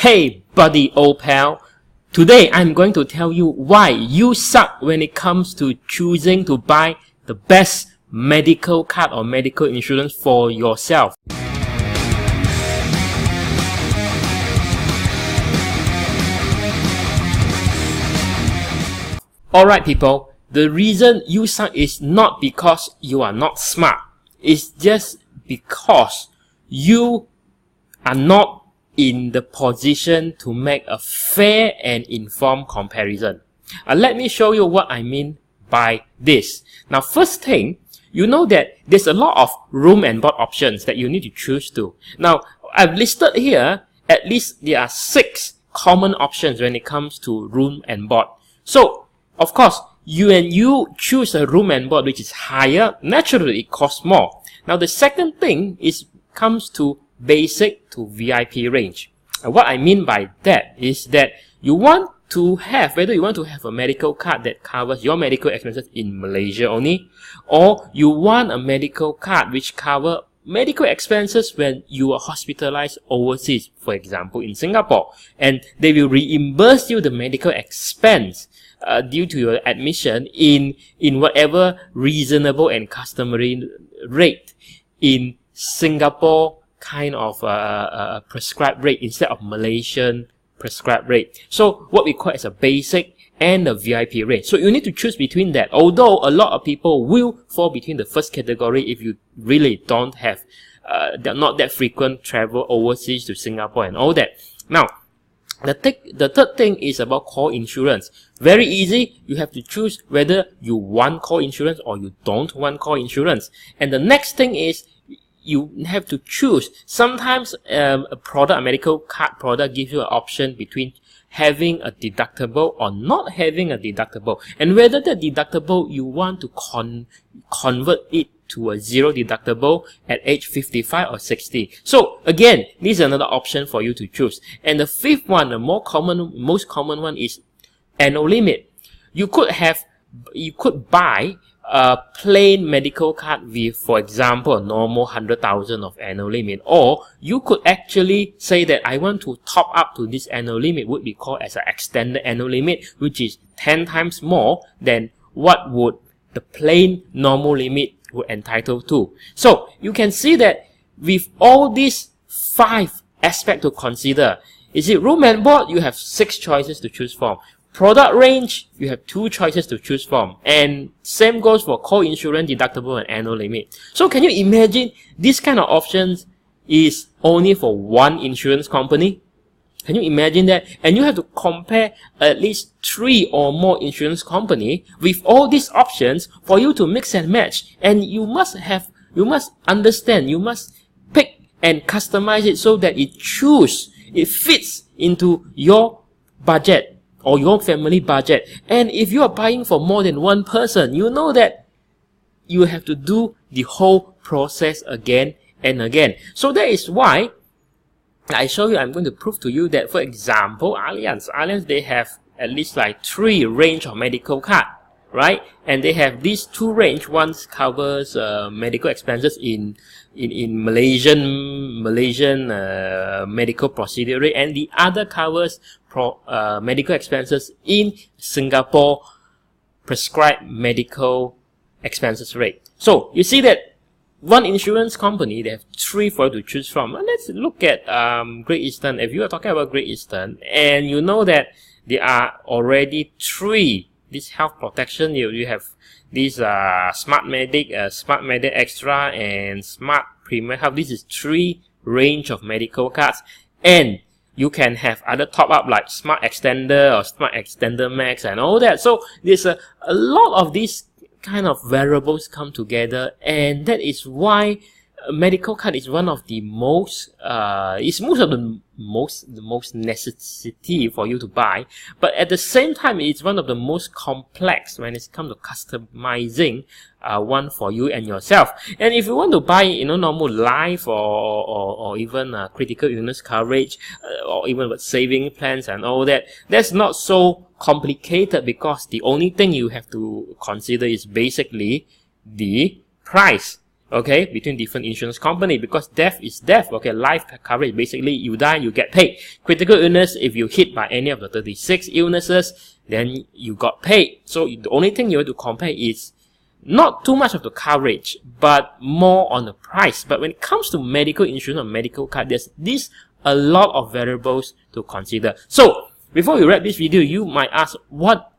Hey buddy old pal, today I'm going to tell you why you suck when it comes to choosing to buy the best medical card or medical insurance for yourself. Alright people, the reason you suck is not because you are not smart. It's just because you are not in the position to make a fair and informed comparison. Let me show you what I mean by this. Now first thing, you know that there's a lot of room and board options that you need to choose to. Now I've listed here, at least there are 6 common options when it comes to room and board. So of course, when you choose a room and board which is higher, naturally it costs more. Now the second thing comes to basic to VIP range. And what I mean by that is that you want to have, whether you want to have a medical card that covers your medical expenses in Malaysia only, or you want a medical card which covers medical expenses when you are hospitalized overseas, for example in Singapore, and they will reimburse you the medical expense due to your admission in whatever reasonable and customary rate in Singapore kind of prescribed rate instead of Malaysian prescribed rate. So what we call as a basic and a VIP rate. So you need to choose between that. Although a lot of people will fall between the first category if you really don't have not that frequent travel overseas to Singapore and all that. Now the third thing is about core insurance. Very easy. You have to choose whether you want core insurance or you don't want core insurance. And the next thing is you have to choose. Sometimes a medical card product gives you an option between having a deductible or not having a deductible, and whether the deductible you want to convert it to a zero deductible at age 55 or 60. So again, this is another option for you to choose. And the fifth one, the most common one is annual limit. You could buy a plain medical card with, for example, a normal 100,000 of annual limit, or you could actually say that I want to top up to this annual limit, would be called as an extended annual limit, which is 10 times more than what would the plain normal limit would entitle to. So you can see that with all these 5 aspects to consider, is it room and board? You have 6 choices to choose from. Product range, you have 2 choices to choose from. And same goes for core insurance, deductible, and annual limit. So can you imagine this kind of options is only for one insurance company? Can you imagine that? And you have to compare at least 3 or more insurance company with all these options for you to mix and match. And you must understand, you must pick and customize it so that it fits into your budget or your family budget. And if you are buying for more than one person, you know that you have to do the whole process again and again. So that is why I'm going to prove to you that, for example, Allianz, they have at least like 3 range of medical card, right? And they have these 2 range. One covers medical expenses in Malaysian medical procedure rate, and the other covers medical expenses in Singapore prescribed medical expenses rate. So you see that one insurance company, they have 3 for you to choose from. And let's look at Great Eastern. If you are talking about Great Eastern, and you know that there are already 3 this health protection. You have this Smart Medic Extra, and Smart Premier Health. This is 3 range of medical cards, and you can have other top up like Smart Extender or Smart Extender Max and all that. So there's a lot of these kind of variables come together, and that is why a medical card is one of the most the most necessity for you to buy, but at the same time it's one of the most complex when it comes to customizing one for you and yourself. And if you want to buy normal life or even critical illness coverage, or even with saving plans and all that, that's not so complicated, because the only thing you have to consider is basically the price. okay, between different insurance company, because death is death, okay, life coverage, basically you die, you get paid. Critical illness, if you hit by any of the 36 illnesses, then you got paid. So the only thing you have to compare is not too much of the coverage, but more on the price. But when it comes to medical insurance or medical card, there's a lot of variables to consider. So before we wrap this video, you might ask, what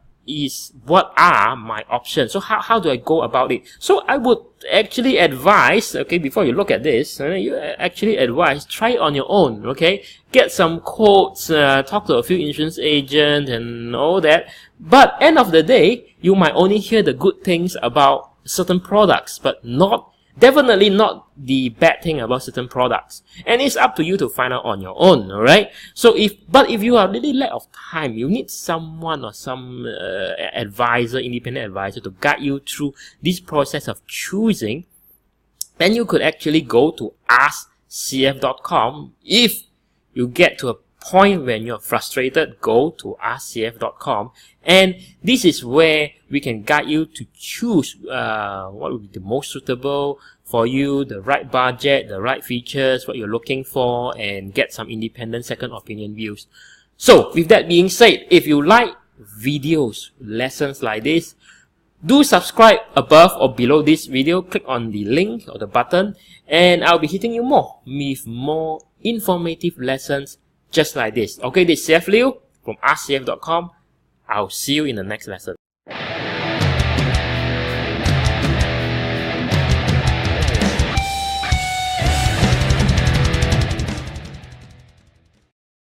are my options? So how do I go about it? So I would actually advise, okay, before you look at this, you actually advise, try it on your own, okay? Get some quotes, talk to a few insurance agents and all that. But end of the day, you might only hear the good things about certain products, but definitely not the bad thing about certain products. And it's up to you to find out on your own, alright? So if you are really lack of time, you need someone or some advisor, independent advisor to guide you through this process of choosing, then you could actually go to askcf.com. If you get to a point when you're frustrated, go to askcf.com, and this is where we can guide you to choose what would be the most suitable for you, the right budget, the right features, what you're looking for, and get some independent second opinion views. So with that being said, if you like videos, lessons like this, do subscribe above or below this video. Click on the link or the button, and I'll be hitting you more with more informative lessons just like this. Okay, this is CF Liu from askcf.com. I'll see you in the next lesson.